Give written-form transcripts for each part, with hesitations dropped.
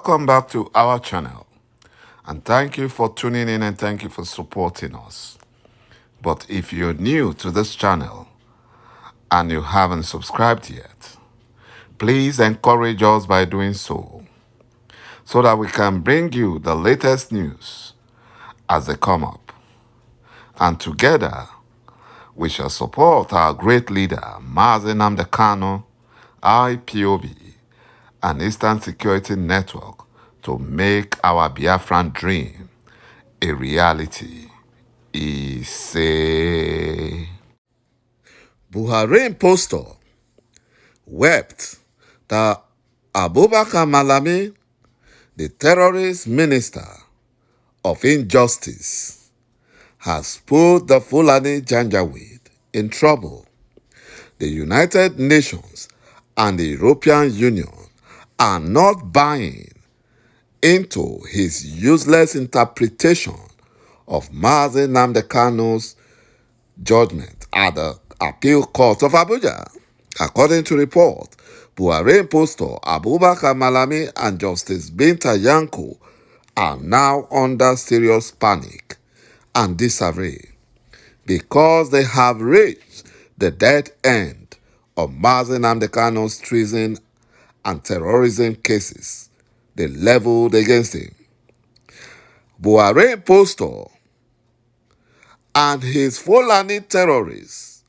Welcome back to our channel, and thank you for tuning in and thank you for supporting us. But if you're new to this channel and you haven't subscribed yet, please encourage us by doing so that we can bring you the latest news as they come up. And together, we shall support our great leader, Mazi Nnamdi Kanu, IPOB, and Eastern Security Network to make our Biafran dream a reality. Buhari impostor wept that Abubakar Malami, the terrorist minister of injustice, has put the Fulani Janjaweed in trouble. The United Nations and the European Union are not buying into his useless interpretation of Mazi Nnamdi Kanu's judgment at the Appeal Court of Abuja. According to report, Buhari impostor Abubakar Malami and Justice Binta Yanko are now under serious panic and disarray because they have reached the dead end of Mazi Nnamdi Kanu's treason and terrorism cases they leveled against him. Buhari impostor and his Fulani terrorist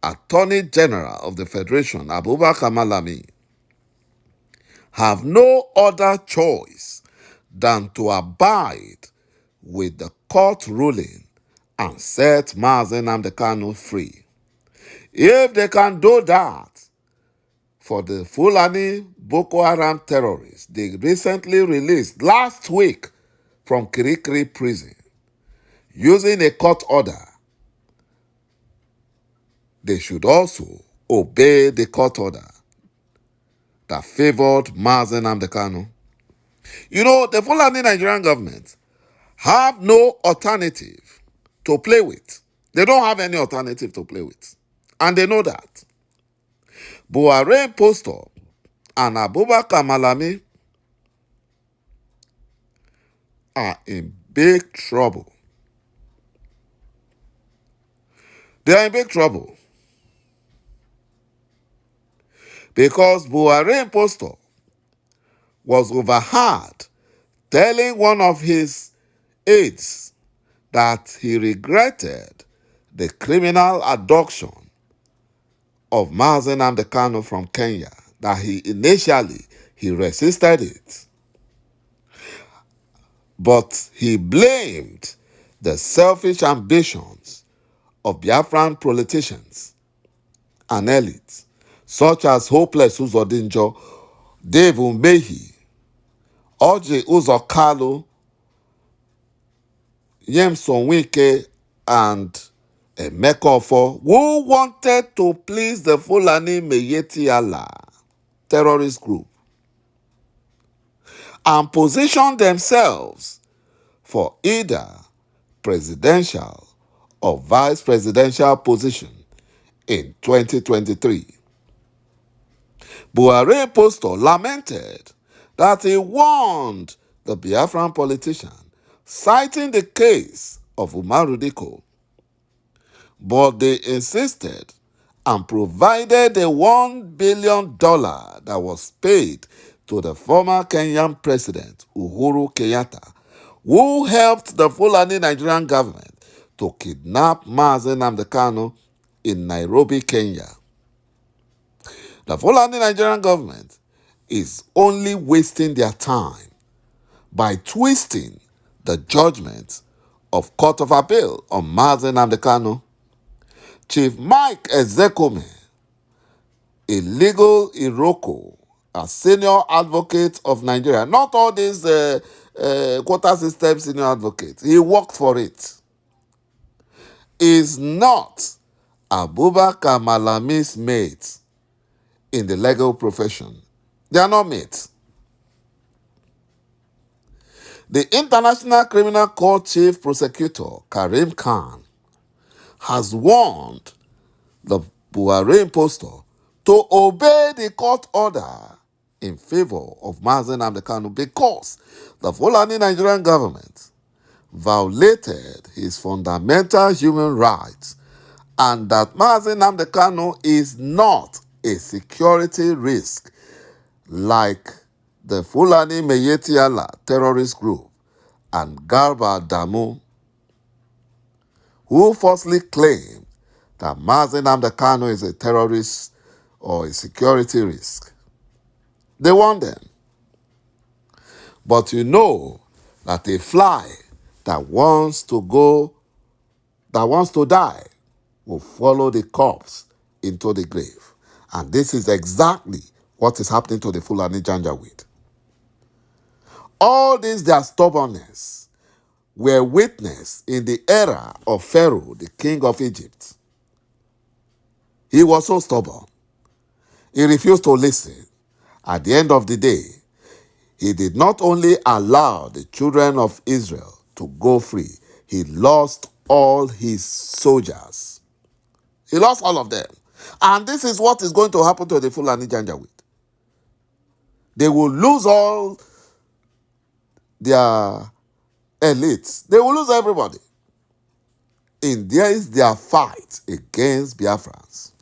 Attorney General of the Federation, Abubakar Malami, have no other choice than to abide with the court ruling and set Mazi Nnamdi Kanu free. If they can do that for the Fulani Boko Haram terrorists they recently released last week from Kirikiri prison using a court order, they should also obey the court order that favored Mazi Nnamdi Kanu. You know, the Fulani Nigerian government have no alternative to play with. They don't have any alternative to play with. And they know that. Buhari impostor and Abubakar Malami are in big trouble. They are in big trouble because Buhari impostor was overheard telling one of his aides that he regretted the criminal abduction of Mazi Nnamdi Kanu from Kenya, that he initially resisted it. But he blamed the selfish ambitions of Biafran politicians and elites, such as Hopeless Uzodinjo, Dave Umehi, Orji Uzor Kalu, Nyesom Wike, and Ł쌓Ofor, who wanted to please the Fulani Meyeti Allah terrorist group and position themselves for either presidential or vice presidential position in 2023. Buhari impostor lamented that he warned the Biafran politician, citing the case of Umaru Diko, but they insisted and provided the $1 billion that was paid to the former Kenyan president, Uhuru Kenyatta, who helped the Fulani Nigerian government to kidnap Mazi Nnamdi Kanu in Nairobi, Kenya. The Fulani Nigerian government is only wasting their time by twisting the judgment of Court of Appeal on Mazi Nnamdi Kanu. Chief Mike Ezekome, a legal Iroko, a senior advocate of Nigeria, not all these quota system senior advocates, he worked for it, is not Abubakar Malami's mate in the legal profession. They are not mates. The International Criminal Court Chief Prosecutor, Karim Khan, has warned the Buhari impostor to obey the court order in favor of Mazi Nnamdi Kanu because the Fulani Nigerian government violated his fundamental human rights and that Mazi Nnamdi Kanu is not a security risk like the Fulani Meyeti Allah terrorist group and Garba Damu, who falsely claimed that Mazi Nnamdi Kanu is a terrorist or a security risk. They want them. But you know that a fly that wants to die will follow the corpse into the grave. And this is exactly what is happening to the Fulani Janjaweed. All this, their stubbornness, were witnessed in the era of Pharaoh, the king of Egypt. He was so stubborn. He refused to listen. At the end of the day, he did not only allow the children of Israel to go free, he lost all his soldiers. He lost all of them. And this is what is going to happen to the Fulani Janjaweed. They will lose all their elites. They will lose everybody. And there is their fight against Biafrans,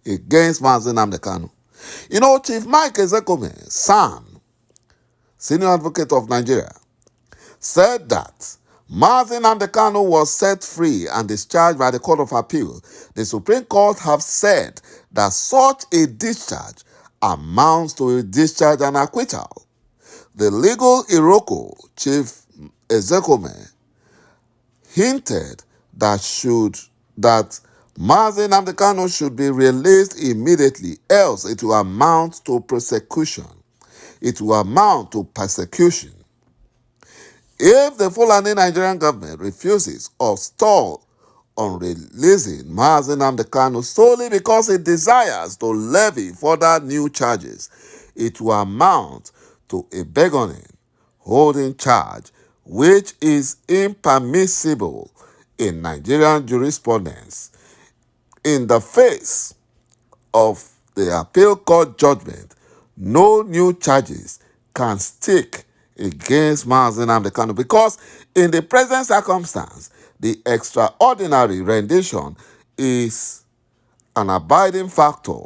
against Mazi Nnamdi Kanu. You know, Chief Mike Ezekome, Sam, senior advocate of Nigeria, said that Mazi Nnamdi Kanu was set free and discharged by the Court of Appeal. The Supreme Court have said that such a discharge amounts to a discharge and acquittal. The legal Iroko, Chief Ezekome, hinted that Mazi Nnamdi Kanu should be released immediately, else it will amount to persecution. It will amount to persecution. If the Fulani Nigerian government refuses or stalls on releasing Mazi Nnamdi Kanu solely because it desires to levy further new charges, it will amount to a begging, holding charge, which is impermissible in Nigerian jurisprudence. In the face of the appeal court judgment, no new charges can stick against Mazi Nnamdi Kanu because in the present circumstance, the extraordinary rendition is an abiding factor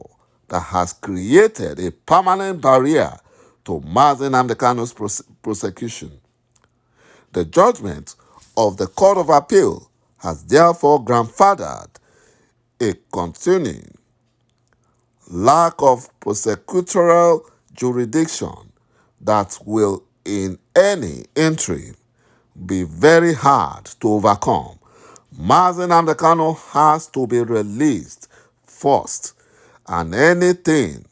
that has created a permanent barrier to Mazi Nnamdi Kanu's prosecution. The judgment of the Court of Appeal has therefore grandfathered a continuing lack of prosecutorial jurisdiction that will in any interim be very hard to overcome. Mazi Nnamdi Kanu has to be released first, and anything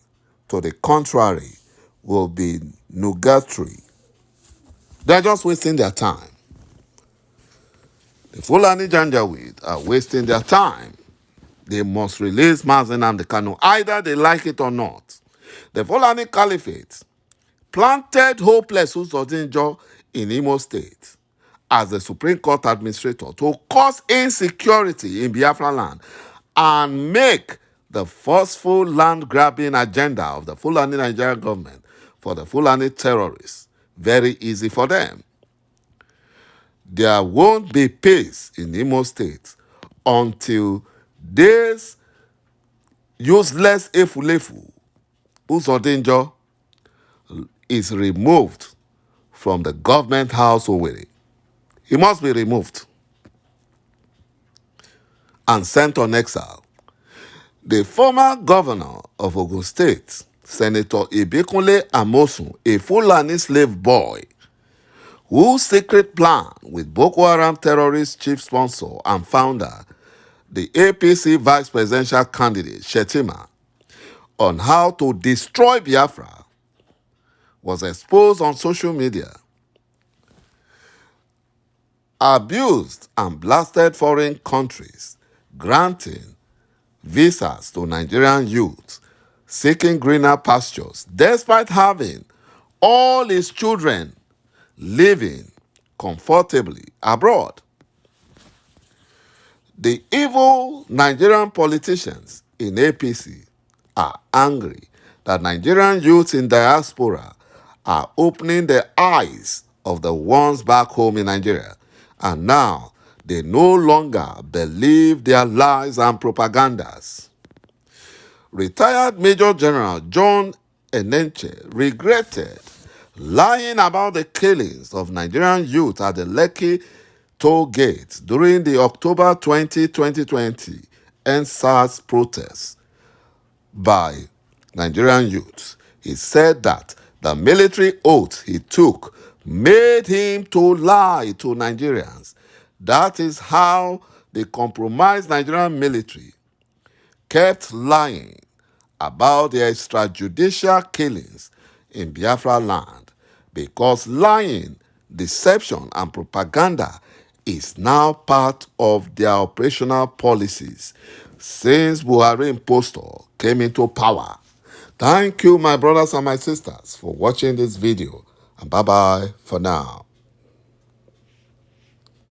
to the contrary will be nugatory. They're just wasting their time. The Fulani Janjaweed are wasting their time. They must release Mazi Nnamdi Kanu, either they like it or not. The Fulani Caliphate planted hopeless Usodinjo in Imo State as the Supreme Court administrator to cause insecurity in Biafra land and make the forceful land-grabbing agenda of the Fulani Nigerian government for the Fulani terrorists very easy for them. There won't be peace in Imo State until this useless Efulefu Usodinjo is removed from the government house Owerri. He must be removed and sent on exile. The former governor of Ogun State, Senator Ibikunle Amosun, a Fulani slave boy, whose secret plan with Boko Haram terrorist chief sponsor and founder, the APC vice presidential candidate, Shettima, on how to destroy Biafra, was exposed on social media, abused and blasted foreign countries, granting visas to Nigerian youth seeking greener pastures, despite having all his children living comfortably abroad. The evil Nigerian politicians in APC are angry that Nigerian youth in diaspora are opening the eyes of the ones back home in Nigeria, and now they no longer believe their lies and propagandas. Retired Major General yor_UN_N'T regretted lying about the killings of Nigerian youth at the Lekki toll gate during the October 20, 2020 NSAS protests by Nigerian youths. He said that the military oath he took made him to lie to Nigerians. That is how the compromised Nigerian military kept lying about the extrajudicial killings in Biafra land, because lying, deception, and propaganda is now part of their operational policies since Buhari impostor came into power. Thank you, my brothers and my sisters, for watching this video, and bye-bye for now.